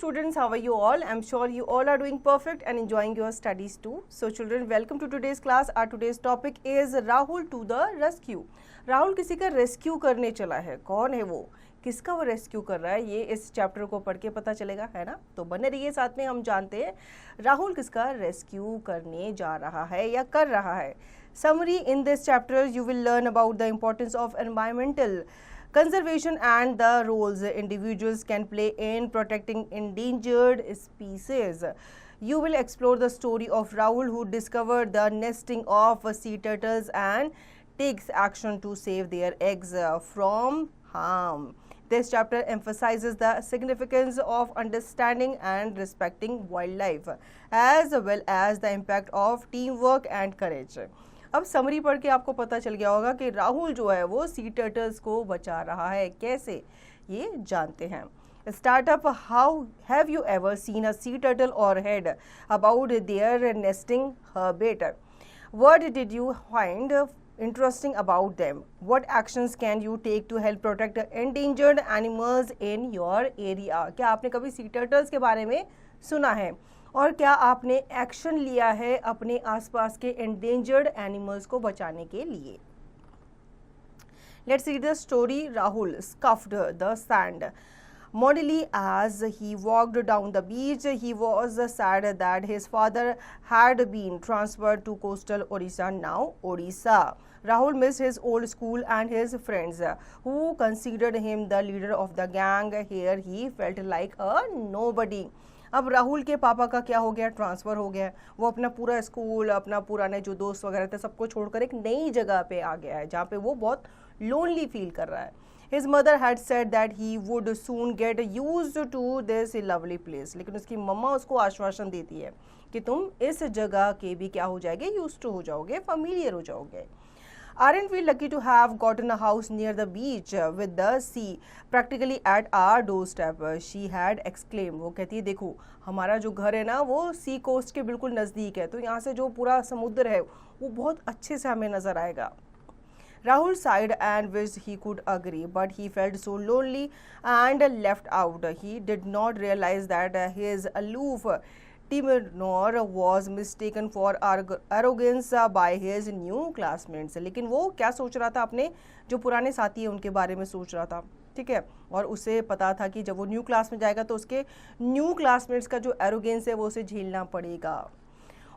students, how are you all? I'm sure you all are doing perfect and enjoying your studies too. So children, welcome to today's class. Our today's topic is Rahul to the rescue. Rahul किसी का rescue करने चला है. कौन है वो, किसका वो रेस्क्यू कर रहा है, ये इस चैप्टर को पढ़ के पता चलेगा, है ना. तो बने रहिए साथ में, हम जानते हैं राहुल किसका रेस्क्यू करने जा रहा है या कर रहा है. Summary: in this chapter you will learn about the importance of environmental conservation and the roles individuals can play in protecting endangered species. You will explore the story of Rahul, who discovered the nesting of sea turtles and takes action to save their eggs from harm. This chapter emphasizes the significance of understanding and respecting wildlife, as well as the impact of teamwork and courage. अब summary पढ़ के आपको पता चल गया होगा कि राहुल जो है वो सी टर्टल्स को बचा रहा है. कैसे, ये जानते हैं. Startup: how have you ever seen a sea turtle or heard about their nesting habit? What did you find interesting about them? What actions can you take to help protect endangered animals in your area? क्या आपने कभी सी turtles के बारे में सुना है और क्या आपने एक्शन लिया है अपने आसपास के एंडेंजर्ड एनिमल्स को बचाने के लिए? Let's read the story. Rahul scuffed the sand moodily as he walked down the beach. He was sad that his father had been transferred to coastal Orissa, now Odisha. Rahul missed his old school and his friends, who considered him the leader of the gang. Here he felt like a nobody. अब राहुल के पापा का क्या हो गया, transfer हो गया. वो अपना पूरा स्कूल, अपना पुराने जो दोस्त वगैरह थे, सबको छोड़कर एक नई जगह पे आ गया है जहाँ पे वो बहुत लोनली फील कर रहा है. His mother had said that he would soon get used to this lovely place. लेकिन उसकी मम्मा उसको आश्वासन देती है कि तुम इस जगह के भी क्या हो जाएंगे, यूज्ड टू हो जाओगे, familiar हो जाओगे. Aren't we lucky to have gotten a house near the beach with the sea practically at our doorstep? She had exclaimed. वो कहती है देखो हमारा जो घर है ना वो सी कोस्ट के बिल्कुल नज़दीक है, तो यहाँ से जो पूरा समुद्र है वो बहुत अच्छे से हमें नज़र आएगा. Rahul sighed and wished he could agree, but he felt so lonely and left out. He did not realize that his aloof Timur was mistaken for arrogance by his new classmates. लेकिन वो क्या सोच रहा था, अपने जो पुराने साथी हैं उनके बारे में सोच रहा था, ठीक है. और उसे पता था कि जब वो न्यू क्लास में जाएगा तो उसके न्यू क्लासमेट्स का जो एरोगेंस है वो उसे झेलना पड़ेगा.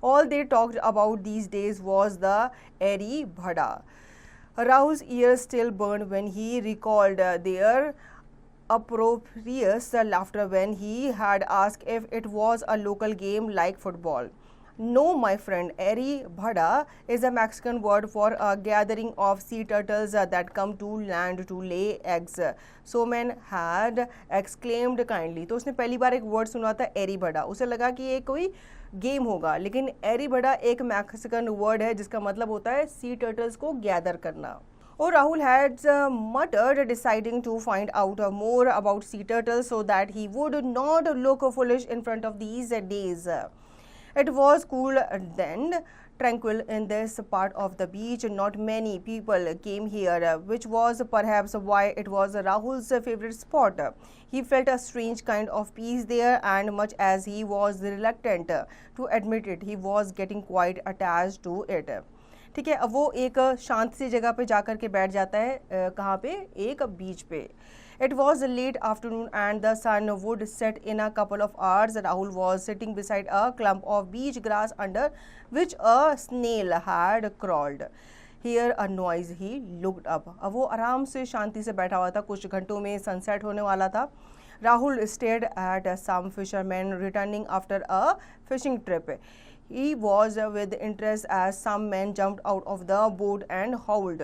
All they talked about these days was the airy bhada. Rahul's ears still burned when he recalled their uproarious laughter when he had asked if it was a local game like football. No, my friend, airy bhada is a Mexican word for a gathering of sea turtles that come to land to lay eggs. Soman had exclaimed kindly. तो उसने पहली बार एक word सुना था एरी बड़ा, उसे लगा कि ये कोई गेम होगा, लेकिन एरी बड़ा एक मैक्सिकन वर्ड है जिसका मतलब होता है सी टर्टल्स को गैदर करना. Oh, Rahul had muttered, deciding to find out more about sea turtles so that he would not look foolish in front of these days. It was cool then, tranquil in this part of the beach. Not many people came here, which was perhaps why it was Rahul's favorite spot. He felt a strange kind of peace there, and much as he was reluctant to admit it, he was getting quite attached to it. ठीक है. अब वो एक शांत सी जगह पे जाकर के बैठ जाता है, कहाँ पे, एक बीच पे. It was late afternoon and the sun would set in a couple of hours. Rahul was sitting beside a clump of beach grass under which a snail had crawled. Hear a noise. He looked up. अब वो आराम से शांति से बैठा हुआ था, कुछ घंटों में सनसेट होने वाला था. Rahul stared at some fishermen returning after a fishing trip. He was with interest as some men jumped out of the boat and howled.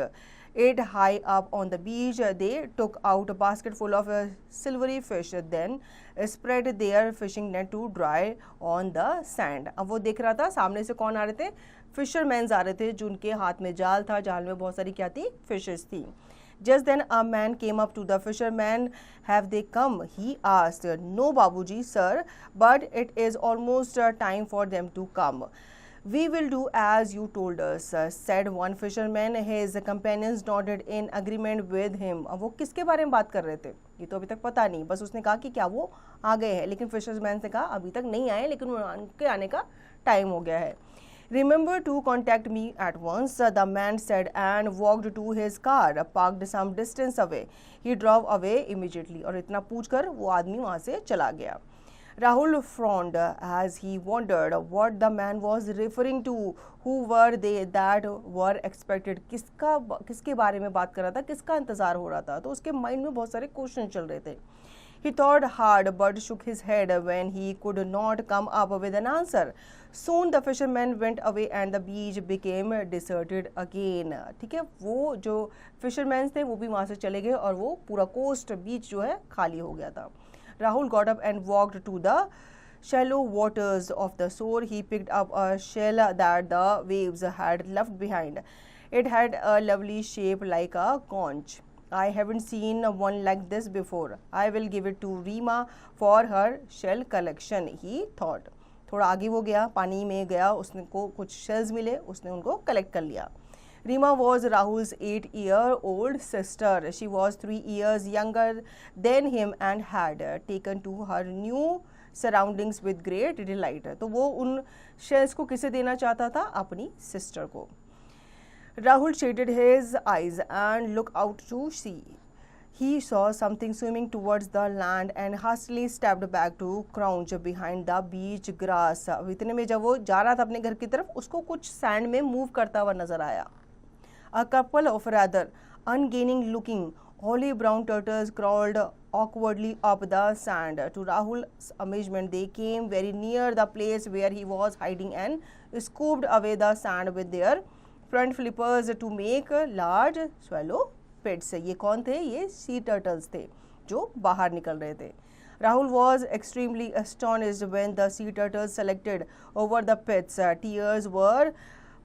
It high up on the beach, they took out a basket full of silvery fish, then spread their fishing net to dry on the sand. अब वो देख रहा था सामने से कौन आ रहे थे, फिशरमैन्स आ रहे थे जिनके हाथ में जाल था, जाल में बहुत सारी क्या थी, फिशेस थी. Just then a man came up to the fisherman. Have they come? He asked. No, Babuji, sir, but it is almost time for them to come. We will do as you told us, said one fisherman. His companions nodded in agreement with him. अब वो किसके बारे में बात कर रहे थे, ये तो अभी तक पता नहीं, बस उसने कहा कि क्या वो आ गए हैं, लेकिन फिशरमैन ने कहा अभी तक नहीं आए, लेकिन उनके आने का टाइम हो गया है। Remember to contact me at once, the man said and walked to his car, parked some distance away. He drove away immediately. और इतना पूछकर वो आदमी वहाँ से चला गया। Rahul frowned as he wondered what the man was referring to. Who were they that were expected? किसके बारे में बात कर रहा था, किसका इंतजार हो रहा था? तो उसके माइंड में बहुत सारे क्वेश्चन चल रहे थे। He thought hard but shook his head when he could not come up with an answer. Soon the fishermen went away and the beach became deserted again. ठीक है, वो जो फिशरमैन थे वो भी वहाँ से चले गए और वो पूरा कोस्ट बीच जो है खाली हो गया था। Rahul got up and walked to the shallow waters of the shore. He picked up a shell that the waves had left behind. It had a lovely shape like a conch. I haven't seen one like this before. I will give it to Rima for her shell collection, he thought. थोड़ा आगे वो गया, पानी में गया, उसने को कुछ शेल्स मिले, उसने उनको कलेक्ट कर लिया। Rima was Rahul's 8-year-old sister. She was 3 years younger than him and had taken to her new surroundings with great delight. तो वो उन शेल्स को किसे देना चाहता था? अपनी सिस्टर को। Rahul shaded his eyes and looked out to sea. He saw something swimming towards the land and hastily stepped back to crouch behind the beach grass. इतने में जब वो जा रहा था अपने घर की तरफ, उसको कुछ सैंड में मूव करता हुआ नजर आया। A couple of rather ungainly looking olive brown turtles crawled awkwardly up the sand. To Rahul's amazement, they came very near the place where he was hiding and scooped away the sand with their front flippers to make large swallow pits. ये कौन थे? ये सी turtles थे जो बाहर निकल रहे थे। Rahul was extremely astonished when the sea turtles selected over the pits. Tears were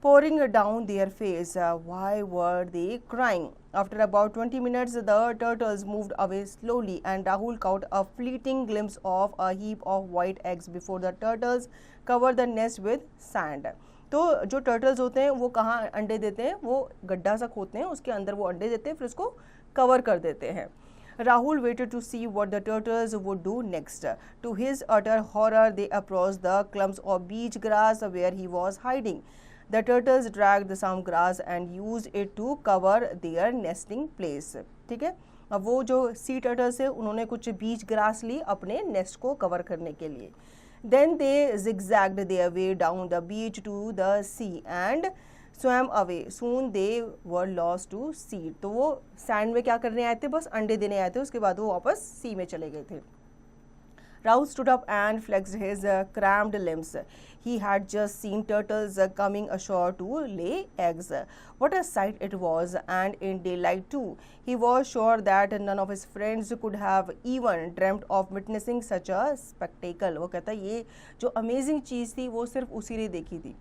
pouring down their face. Why were they crying? After about 20 minutes, the turtles moved away slowly and Rahul caught a fleeting glimpse of a heap of white eggs before the turtles covered the nest with sand. तो जो turtles होते हैं वो कहाँ अंडे देते हैं? वो गड्ढा सा खोदते हैं, उसके अंदर वो अंडे देते हैं, फिर उसको कवर कर देते हैं। Rahul waited to see what the turtles would do next. To his utter horror, they approached the clumps of beach grass where he was hiding. The turtles dragged some grass and used it to cover their nesting place. ठीक है, अब वो जो सी turtles है उन्होंने कुछ बीच grass ली अपने nest को कवर करने के लिए। Then they zigzagged their way down the beach to the sea and swam away. Soon they were lost to sea. तो वो सैंड में क्या करने आए थे? बस अंडे देने आए थे, उसके बाद वो वापस सी में चले गए थे। Rahul stood up and flexed his cramped limbs. He had just seen turtles coming ashore to lay eggs. What a sight it was, and in daylight too. He was sure that none of his friends could have even dreamt of witnessing such a spectacle. वो कहता है ये जो amazing चीज़ थी वो सिर्फ उसी ने देखी थी।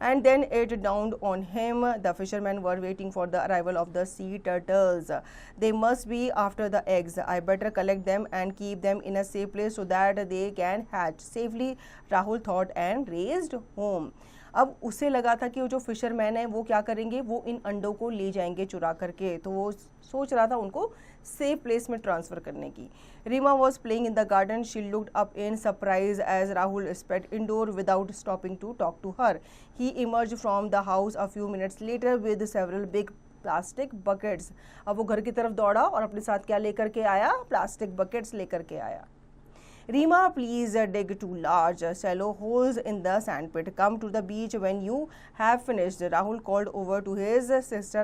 And then it dawned on him the fishermen were waiting for the arrival of the sea turtles. They must be after the eggs. I better collect them and keep them in a safe place so that they can hatch safely, Rahul thought and raced home. अब उसे लगा था कि वो जो fisherman है वो क्या करेंगे? वो इन अंडों को ले जाएंगे चुरा करके, तो वो सोच रहा था उनको सेफ प्लेस में ट्रांसफ़र करने की। Rima was playing in the garden. She looked up in surprise as Rahul sped indoor without stopping to talk to her. He emerged from the house a few minutes later with several big plastic buckets. अब वो घर की तरफ दौड़ा और अपने साथ क्या लेकर के आया? प्लास्टिक बकेट्स लेकर के आया। Rima, please dig 2 large shallow holes in the sandpit. Come to the beach when you have finished. Rahul called over to his sister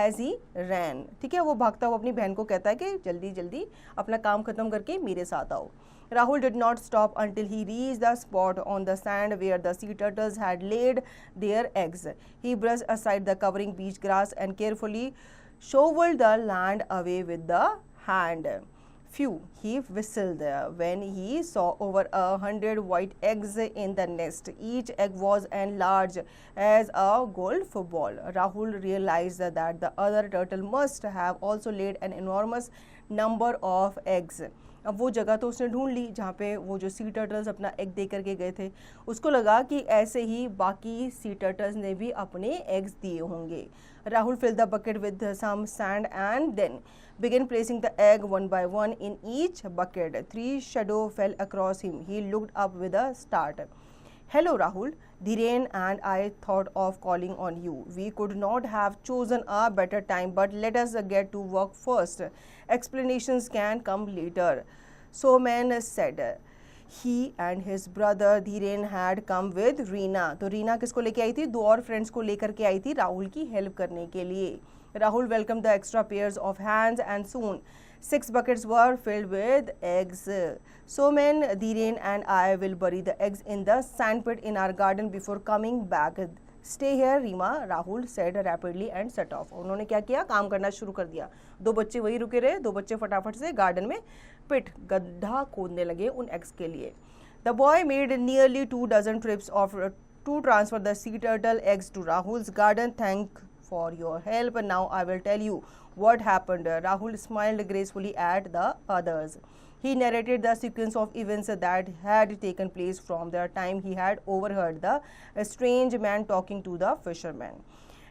as he ran. ठीक है, वो भागता हुआ अपनी बहन को कहता है कि जल्दी जल्दी अपना काम खत्म करके मेरे साथ आओ। Rahul did not stop until he reached the spot on the sand where the sea turtles had laid their eggs. He brushed aside the covering beach grass and carefully shoveled the land away with the hand. Phew, he whistled when he saw over 100 white eggs in the nest. Each egg was as large as a golf ball. Rahul realized that the other turtle must have also laid an enormous number of eggs. अब वो जगह तो उसने ढूंढ ली जहाँ पे वो जो सी टर्टल्स अपना एग दे करके गए थे। उसको लगा कि ऐसे ही बाकी सी टर्टल्स ने भी अपने एग्स दिए होंगे। Rahul filled the bucket with some sand and then began placing the egg one by one in each bucket. 3 shadows fell across him. He looked up with a start. Hello, Rahul. Dhiren and I thought of calling on you. We could not have chosen a better time, but let us get to work first. Explanations can come later. Soman said. He and his brother Dhiren had come with Reena. तो रीना किसको लेके आई थी? 2 और friends को लेकर के आई थी राहुल की हेल्प करने के लिए। Rahul welcomed the extra pairs of hands and soon 6 buckets were filled with eggs. Soman, Dhiren and I will bury the eggs in the sandpit in our garden before coming back. Stay here, Reema, Rahul said rapidly and set off. उन्होंने क्या किया? काम करना शुरू कर दिया। 2 बच्चे वही रुके रहे, 2 बच्चे फटाफट से गार्डन में पिट गड्ढा खोदने लगे उन एग्स के लिए। The boy made nearly 2 dozen trips to transfer the sea turtle eggs to Rahul's garden. Thank for your help. Now I will tell you what happened. Rahul smiled gracefully at the others. He narrated the sequence of events that had taken place from the time he had overheard the strange man talking to the fisherman.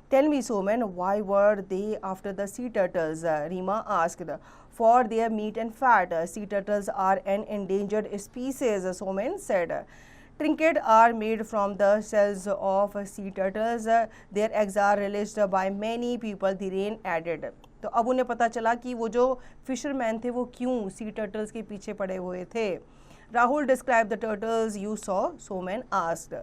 Tell me, Soman, why were they after the sea turtles? Reema asked. For their meat and fat. Sea turtles are an endangered species, Soman said. Trinkets are made from the shells of sea turtles. Their eggs are relished by many people, Dhiren added. तो अब उन्हें पता चला कि वो जो fisherman थे वो क्यों सी टर्टल्स के पीछे पड़े हुए थे। Rahul describe the turtles you saw, Soman asked.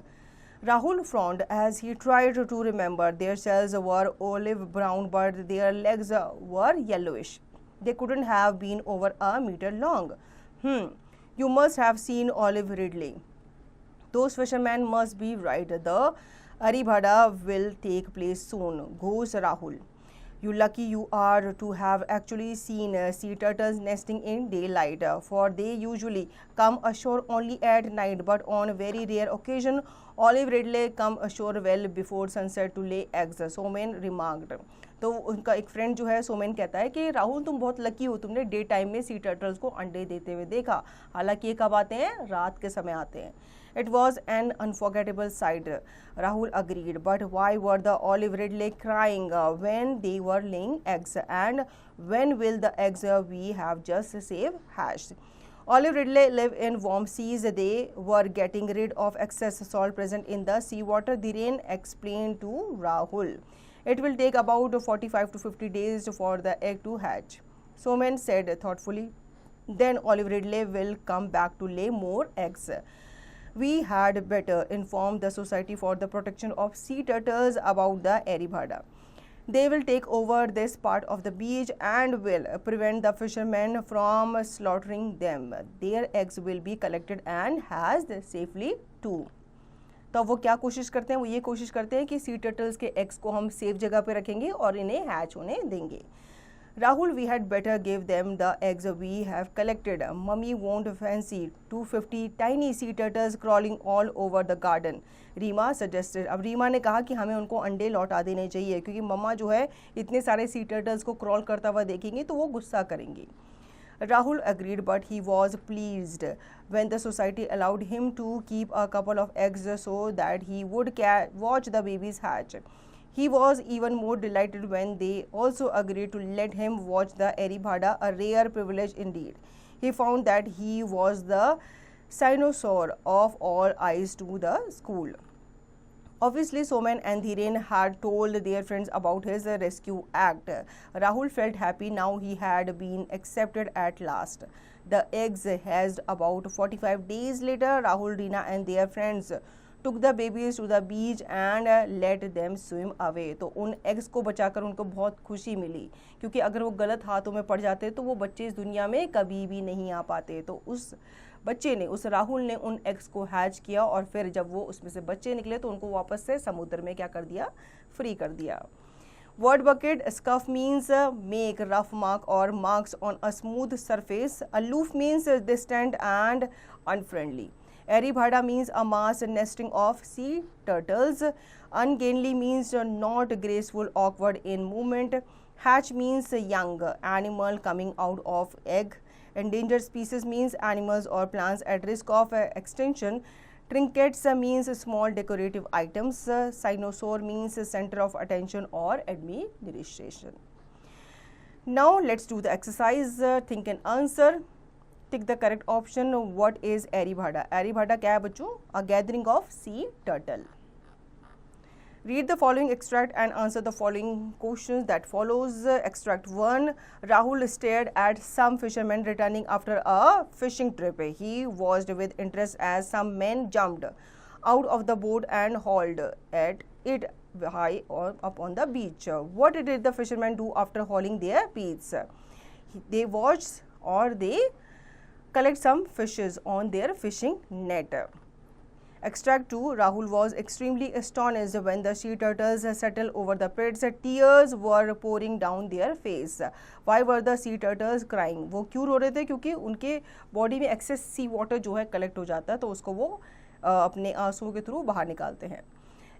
Rahul frowned as he tried to remember. Their shells were olive brown, but their legs were yellowish. They couldn't have been over a meter long. You must have seen Olive Ridley. Those fishermen must be right. The Aribhada will take place soon, goes Rahul. You lucky you are to have actually seen sea turtles nesting in daylight, for they usually come ashore only at night, but on very rare occasion, Olive Ridley come ashore well before sunset to lay eggs, Somen remarked. तो उनका एक friend जो है सोमेन कहता है कि राहुल तुम बहुत लकी हो, तुमने डे टाइम में सी टर्टल्स को अंडे देते हुए देखा। हालांकि ये कब आते हैं? रात के समय आते हैं। It was an unforgettable sight, Rahul agreed. But why were the Olive Ridley crying when they were laying eggs? And when will the eggs we have just saved hatch? Olive Ridley live in warm seas. They were getting rid of excess salt present in the seawater, Dhiren explained to Rahul. It will take about 45 to 50 days for the egg to hatch, Somen said thoughtfully. Then Olive Ridley will come back to lay more eggs. We had better inform the Society for the Protection of Sea Turtles about the Aribhada. They will take over this part of the beach and will prevent the fishermen from slaughtering them. Their eggs will be collected and hatched safely too. तो वो क्या कोशिश करते हैं? वो ये कोशिश करते हैं कि सी टर्टल्स के एग्स को हम सेफ जगह पे रखेंगे और इन्हें हैच होने देंगे। Rahul, we had better give them the eggs we have collected. Mummy won't fancy 250 tiny sea turtles crawling all over the garden, Reema suggested. अब रीमा ने कहा कि हमें उनको अंडे लौटा देने चाहिए क्योंकि मम्मा जो है इतने सारे सी टर्टल्स को क्रॉल करता हुआ देखेंगे तो वो गुस्सा करेंगी। Rahul agreed, but he was pleased when the society allowed him to keep a couple of eggs so that he would watch the babies hatch. He was even more delighted when they also agreed to let him watch the Aribhada, a rare privilege indeed. He found that he was the cynosure of all eyes to the school. Obviously, Somen and Dhiren had told their friends about his rescue act. Rahul felt happy now he had been accepted at last. The eggs hatched about 45 days later. Rahul, Reena and their friends took the babies to the beach and let them swim away. तो उन eggs को बचाकर उनको बहुत खुशी मिली क्योंकि अगर वो गलत हाथों में पड़ जाते तो वो बच्चे इस दुनिया में कभी भी नहीं आ पाते। तो उस बच्चे ने, उस राहुल ने उन एग्स को हैच किया और फिर जब वो उसमें से बच्चे निकले तो उनको वापस से समुद्र में क्या कर दिया? फ्री कर दिया। Word bucket, scuff means make rough mark or marks on a smooth surface. Aloof means distant and unfriendly. Aribhada means a mass nesting of sea turtles. Ungainly means not graceful, awkward in movement. Hatch means young animal coming out of egg. Endangered species means animals or plants at risk of extinction. Trinkets means small decorative items. Cynosure means center of attention or admiration. Now let's do the exercise. Think and answer. Tick the correct option. What is Aryabhata? Aryabhata क्या है बच्चों? A gathering of sea turtle. Read the following extract and answer the following questions that follows. Extract 1. Rahul stared at some fishermen returning after a fishing trip. He watched with interest as some men jumped out of the boat and hauled at it high up on the beach. What did the fishermen do after hauling their beats? They watched or they collect some fishes on their fishing net. Extract 2. Rahul was extremely astonished when the sea turtles settled over the pits. Tears were pouring down their face. Why were the sea turtles crying? वो क्यों रो रहे थे? क्योंकि उनके body में access सी water जो है collect हो जाता है, तो उसको वो अपने आंसुओं के थ्रू बाहर निकालते हैं.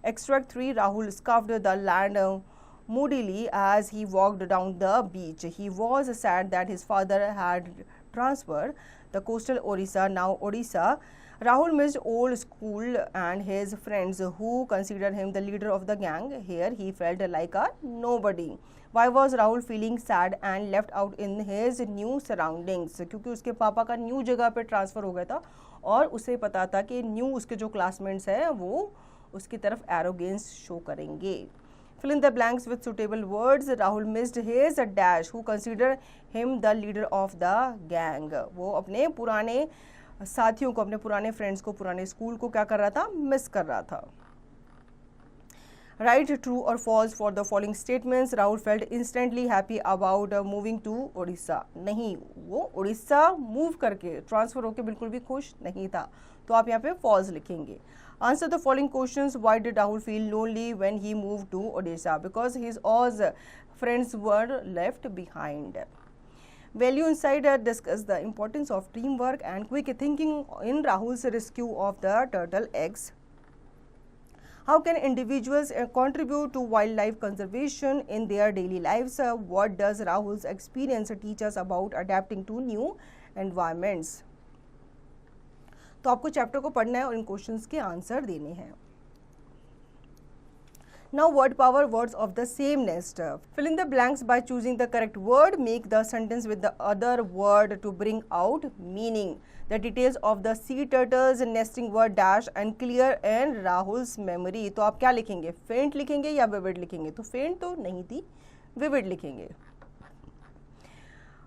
Extract 3. Rahul scuffed the land moodily as he walked down the beach. He was sad that his father had transferred the coastal Orissa, now Odisha. Rahul missed old school and his friends who considered him the leader of the gang. Here he felt like a nobody. Why was Rahul feeling sad and left out in his new surroundings? क्योंकि उसके पापा का new जगह पे transfer हो गया था और उसे पता था कि न्यू उसके जो क्लासमेट्स हैं वो उसकी तरफ एरोगेंस शो करेंगे. Fill in the blanks with suitable words. Rahul missed his dash who considered him the leader of the gang. वो अपने पुराने साथियों को, अपने पुराने फ्रेंड्स को, पुराने स्कूल को क्या कर रहा था? मिस कर रहा था. Write true or false for the following statements. Rahul felt instantly happy about moving to Odisha. नहीं, वो उड़ीसा मूव करके ट्रांसफर होकर बिल्कुल भी खुश नहीं था, तो आप यहाँ पे false लिखेंगे. Answer the following questions. Why did Rahul feel lonely when he moved to Odisha? Because his Oz friends were left behind. Value Insider discuss the importance of teamwork and quick thinking in Rahul's rescue of the turtle eggs. How can individuals contribute to wildlife conservation in their daily lives? What does Rahul's experience teach us about adapting to new environments? तो आपको chapter को पढ़ना है और इन questions के answer देने हैं. Now word power, words of the same nest. Fill in the blanks by choosing the correct word. Make the sentence with the other word to bring out meaning. The details of the sea turtles nesting were dash and clear in Rahul's memory. तो आप क्या लिखेंगे? Faint लिखेंगे या vivid लिखेंगे? तो faint तो नहीं थी, vivid लिखेंगे.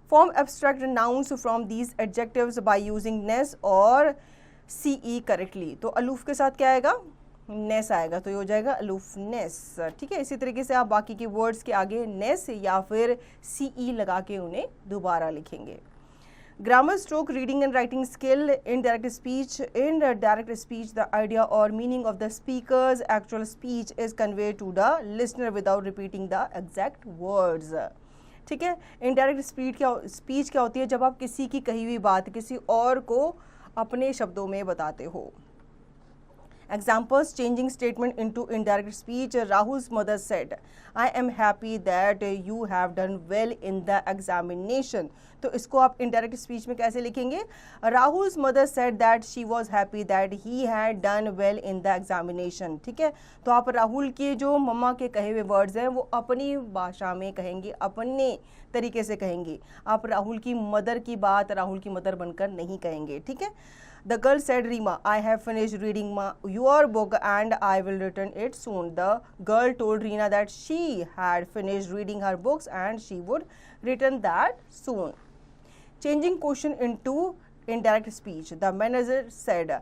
Form abstract nouns from these adjectives by using ness or ce correctly. तो aloof के साथ क्या आएगा? नेस आएगा, तो ये हो जाएगा अलूफनेस. ठीक है, इसी तरीके से आप बाकी के वर्ड्स के आगे नेस या फिर सीई लगा के उन्हें दोबारा लिखेंगे. Grammar stroke reading and writing skill. Indirect speech. Indirect speech the idea और meaning of the speaker's actual speech is convey to the listener without repeating the exact words. ठीक है, indirect speech क्या होती है? जब आप किसी की कही हुई बात किसी और को अपने शब्दों में बताते हो. Examples, changing statement into indirect speech. Rahul's mother said, I am happy that you have done well in the examination. तो इसको आप indirect speech में कैसे लिखेंगे? Rahul's mother said that she was happy that he had done well in the examination. ठीक है, तो आप राहुल के जो मम्मा के कहे हुए वर्ड्स हैं वो अपनी भाषा में कहेंगे, अपने तरीके से कहेंगे. आप राहुल की मदर की बात राहुल की मदर बनकर नहीं कहेंगे. ठीक है. The girl said, Reema, I have finished reading your book and I will return it soon. The girl told Reena that she had finished reading her books and she would return that soon. Changing question into indirect speech. The manager said,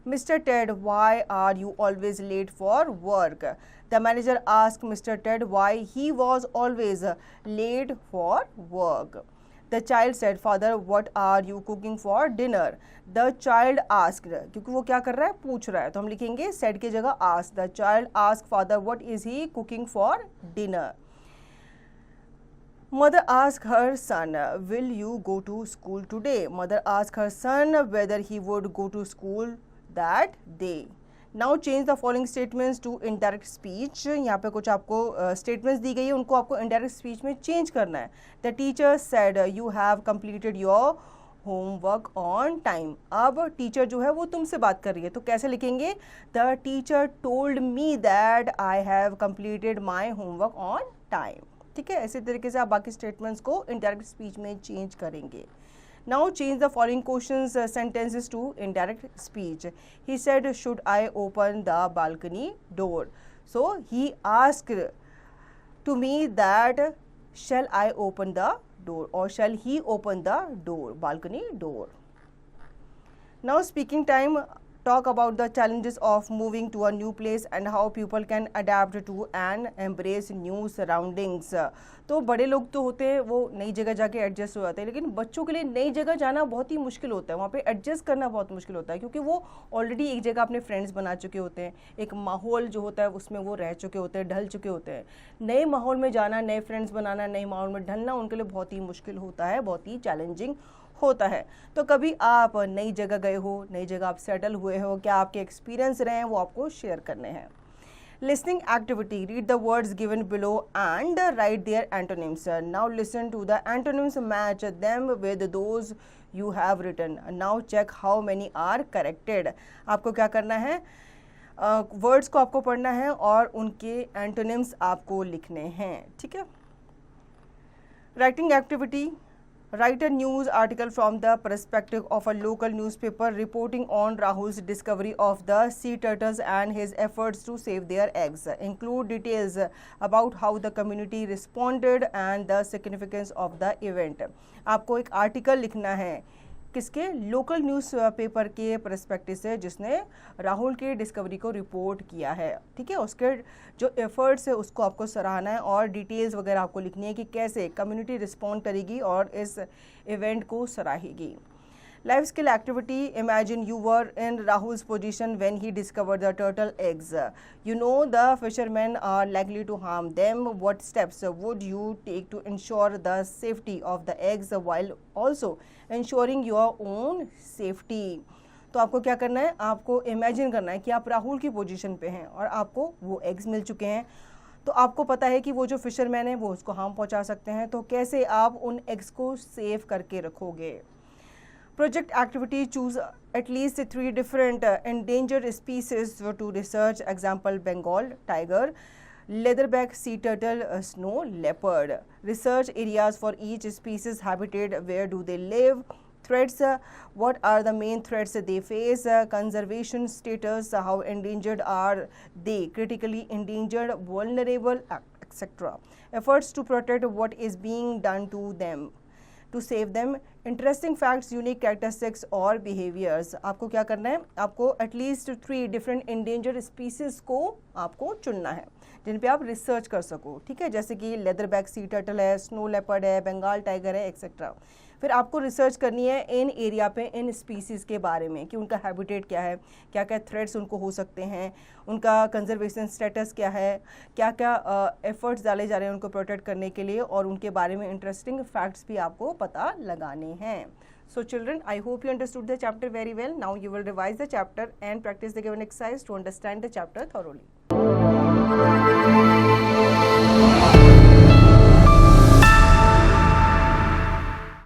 Mr. Ted, why are you always late for work? The manager asked Mr. Ted why he was always late for work. The child said, Father, what are you cooking for dinner? The child asked, क्योंकि वो क्या कर रहा है? पूछ रहा है, तो हम लिखेंगे said की जगह asked. The child asked father, what is he cooking for dinner? Mother asked her son, will you go to school today? Mother asked her son whether he would go to school that day. Now change the following statements to indirect speech. यहाँ पे कुछ आपको statements दी गई है, उनको आपको indirect speech में change करना है. The teacher said, you have completed your homework on time. अब टीचर जो है वो तुमसे बात कर रही है, तो कैसे लिखेंगे? The teacher told me that I have completed my homework on time. ठीक है, इसी तरीके से आप बाकी स्टेटमेंट्स को इनडायरेक्ट स्पीच में चेंज करेंगे। Now change the following questions sentences to indirect speech. He said shall I open the balcony door, so he asked to me that shall I open the door or shall he open the door, balcony door. Now speaking time, talk about the challenges of moving to a new place and how people can adapt to and embrace new surroundings. तो बड़े लोग तो होते हैं वो नई जगह जाके एडजस्ट हो जाते हैं, लेकिन बच्चों के लिए नई जगह जाना बहुत ही मुश्किल होता है, वहाँ पे एडजस्ट करना बहुत मुश्किल होता है, क्योंकि वो ऑलरेडी एक जगह अपने फ्रेंड्स बना चुके होते हैं, एक माहौल जो होता है उसमें वो रह चुके होते हैं, ढल चुके होते हैं। नए माहौल में जाना, नए फ्रेंड्स बनाना, नए माहौल में ढलना उनके लिए बहुत ही मुश्किल होता है, बहुत ही चैलेंजिंग होता है। तो कभी आप नई जगह गए हो, नई जगह आप सेटल हुए हो, क्या आपके एक्सपीरियंस रहे हैं, वो आपको शेयर करने हैं। Listening activity, read the words given below and write their antonyms. Now listen to the antonyms, match them with those you have written. Now check how many are corrected. आपको क्या करना है? वर्ड्स को आपको पढ़ना है और उनके एंटोनिम्स आपको लिखने हैं। ठीक है। Writing activity, write a news article from the perspective of a local newspaper reporting on Rahul's discovery of the sea turtles and his efforts to save their eggs. Include details about how the community responded and the significance of the event. आपको एक article लिखना है किसके? Local news paper के perspective से, जिसने राहुल के discovery को रिपोर्ट किया है। ठीक है, उसके जो एफर्ट्स है उसको आपको सराहना है और डिटेल्स वगैरह आपको लिखनी है कि कैसे कम्युनिटी रिस्पॉन्ड करेगी और इस इवेंट को सराहेगी। Life skill activity, imagine you were in Rahul's position when he discovered the turtle eggs. You know the fisherman are likely to harm them, what steps would you take to ensure the safety of the eggs while also ensuring your own safety. तो आपको क्या करना है? आपको imagine करना है कि आप राहुल की पोजीशन पे हैं और आपको वो एग्स मिल चुके हैं, तो आपको पता है कि वो जो फिशरमैन है वो उसको हार्म पहुंचा सकते हैं, तो कैसे आप उन एग्स को सेव करके रखोगे। Project activity, choose at least 3 different endangered species to research. Example, Bengal tiger, leatherback sea turtle, snow leopard. Research areas for each species, habitat, where do they live, threats, what are the main threats they face, conservation status, how endangered are they, critically endangered, vulnerable, etc. Efforts to protect, what is being done to them to save them, interesting facts, unique characteristics और behaviors. आपको क्या करना है? आपको at least 3 different endangered species को आपको चुनना है जिन पे आप रिसर्च कर सको। ठीक है, जैसे कि लेदरबैक सी टर्टल है, स्नो लेपर्ड है, बंगाल टाइगर है, एक्सेट्रा। फिर आपको रिसर्च करनी है इन एरिया पे, इन स्पीसीज़ के बारे में कि उनका हैबिटेट क्या है, क्या क्या थ्रेट्स उनको हो सकते हैं, उनका कंजर्वेशन स्टेटस क्या है, क्या क्या एफर्ट्स डाले जा रहे हैं उनको प्रोटेक्ट करने के लिए, और उनके बारे में इंटरेस्टिंग फैक्ट्स भी आपको पता लगाने हैं। So children, I hope you understood the chapter very well. Now you will revise the chapter and practice the given exercise to understand the chapter thoroughly.